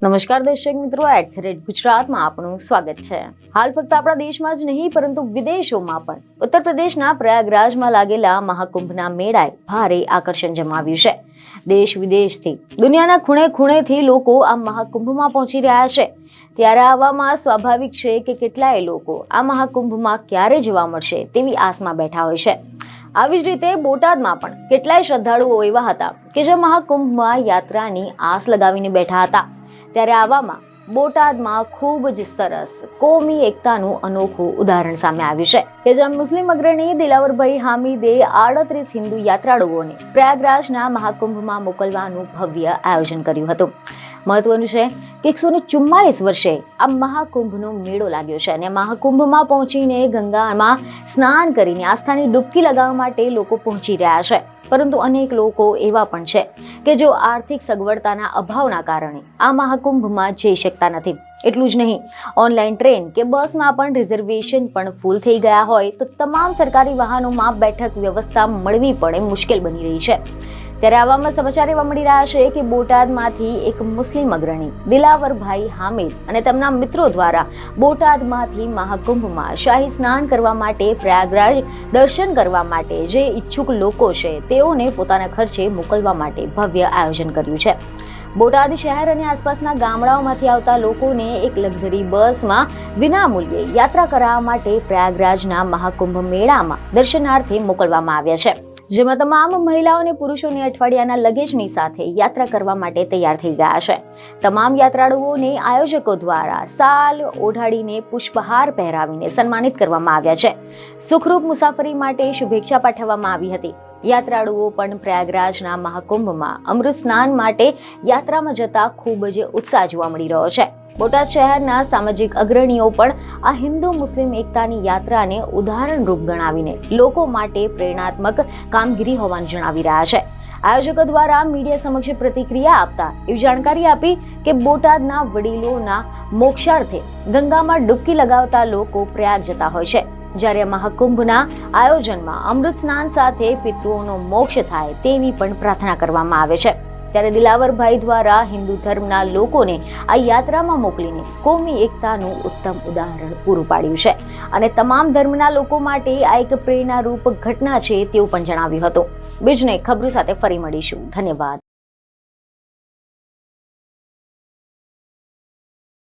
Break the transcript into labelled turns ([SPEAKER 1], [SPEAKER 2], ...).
[SPEAKER 1] નમસ્કાર દર્શક મિત્રો, @ગુજરાતમાં આપનું સ્વાગત છે। હાલ ફક્ત આપણા દેશમાં જ નહીં પરંતુ વિદેશોમાં પણ ઉત્તર પ્રદેશના પ્રયાગરાજમાં લાગેલા મહાકુંભના મેળાએ ભારે આકર્ષણ જમાવ્યું છે। દેશ વિદેશથી દુનિયાના ખૂણે ખૂણેથી લોકો આ મહાકુંભમાં પહોંચી રહ્યા છે। ત્યારે આવામાં સ્વાભાવિક છે કે કેટલાય લોકો આ મહાકુંભમાં ક્યારે જોવા મળશે તેવી આસમાં બેઠા હોય છે। આવી જ રીતે બોટાદમાં પણ કેટલાય શ્રદ્ધાળુઓ એવા હતા કે જે મહાકુંભમાં યાત્રાની આસ લગાવીને બેઠા હતા। ત્યારે આવામાં બોટાદમાં ખૂબ જ સરસ કોમી એકતાનું અનોખું ઉદાહરણ સામે આવ્યું છે કે જ્યાં મુસ્લિમ અગ્રણી દિલાવરભાઈ હામિદે 38 હિન્દુ યાત્રાળુઓને પ્રયાગરાજના મહાકુંભમાં મોકલવાનું ભવ્ય આયોજન કર્યું હતું। મહત્વનું છે કે 144 વર્ષે આ મહાકુંભનો મેળો લાગ્યો છે અને મહાકુંભમાં પહોંચીને ગંગામાં સ્નાન કરીને આસ્થાની ડૂબકી લગાવવા માટે લોકો પહોંચી રહ્યા છે। પરંતુ અનેક લોકો એવા પણ છે કે જો આર્થિક સગવડતાના અભાવના કારણે આ મહાકુંભમાં જઈ શકતા નથી। એટલું જ નહીં, ઓનલાઈન ટ્રેન કે બસમાં પણ રિઝર્વેશન પણ ફૂલ થઈ ગયા હોય તો તમામ સરકારી વાહનોમાં બેઠક વ્યવસ્થા મળવી પણ મુશ્કેલ બની રહી છે। ત્યારે આવામાં સમાચાર એવા મળી રહ્યા છે કે બોટાદમાંથી એક મુસ્લિમ અગ્રણી દિલાવરભાઈ હામિદ અને તેમના મિત્રો દ્વારા બોટાદમાંથી મહાકુંભમાં શાહી સ્નાન કરવા માટે પ્રયાગરાજ દર્શન કરવા માટે જે ઈચ્છુક લોકો છે તેઓને પોતાના ખર્ચે મોકલવા માટે ભવ્ય આયોજન કર્યું છે। બોટાદ શહેર અને આસપાસના ગામડાઓમાંથી આવતા લોકોને એક લક્ઝરી બસમાં વિનામૂલ્યે યાત્રા કરાવવા માટે પ્રયાગરાજના મહાકુંભ મેળામાં દર્શનાર્થે મોકલવામાં આવ્યા છે, જેમાં તમામ મહિલાઓ અને પુરુષોને અઠવાડિયાના લગેજની સાથે યાત્રા કરવા માટે તૈયાર થઈ ગયા છે। તમામ યાત્રાળુઓને આયોજકો દ્વારા શાલ ઓઢાડીને પુષ્પહાર પહેરાવીને સન્માનિત કરવામાં આવ્યા છે। સુખરૂપ મુસાફરી માટે શુભેચ્છા પાઠવવામાં આવી હતી। યાત્રાળુઓ પણ પ્રયાગરાજના મહાકુંભમાં અમૃત સ્નાન માટે યાત્રામાં જતા ખૂબ જ ઉત્સાહ જોવા મળી રહ્યો છે। બોટાદ શહેરના સામાજિક અગ્રણીઓ પણ આ હિન્દુ મુસ્લિમ એકતાની યાત્રાને ઉદાહરણરૂપ ગણાવીને લોકો માટે પ્રેરણાત્મક કામગીરી હોવાનું જણાવી રહ્યા છે। આયોજકો દ્વારા મીડિયા સમક્ષ પ્રતિક્રિયા આપતા એવી જાણકારી આપી કે બોટાદના વડીલોના મોક્ષાર્થે ગંગામાં ડૂબકી લગાવતા લોકો પ્રયાગ જતા હોય છે, જ્યારે મહાકુંભના આયોજનમાં અમૃત સ્નાન સાથે પિતૃઓનો મોક્ષ થાય તેવી પણ પ્રાર્થના કરવામાં આવે છે। ત્યારે દિલાવરભાઈ દ્વારા હિન્દુ ધર્મના લોકોને આ યાત્રામાં મોકલીને કોમી એકતાનું ઉત્તમ ઉદાહરણ પૂરું પાડ્યું છે અને તમામ ધર્મના લોકો માટે આ એક પ્રેરણારૂપ ઘટના છે તેવું પણ જણાવ્યું હતું। બીજને ખબરો સાથે ફરી મળીશું। ધન્યવાદ।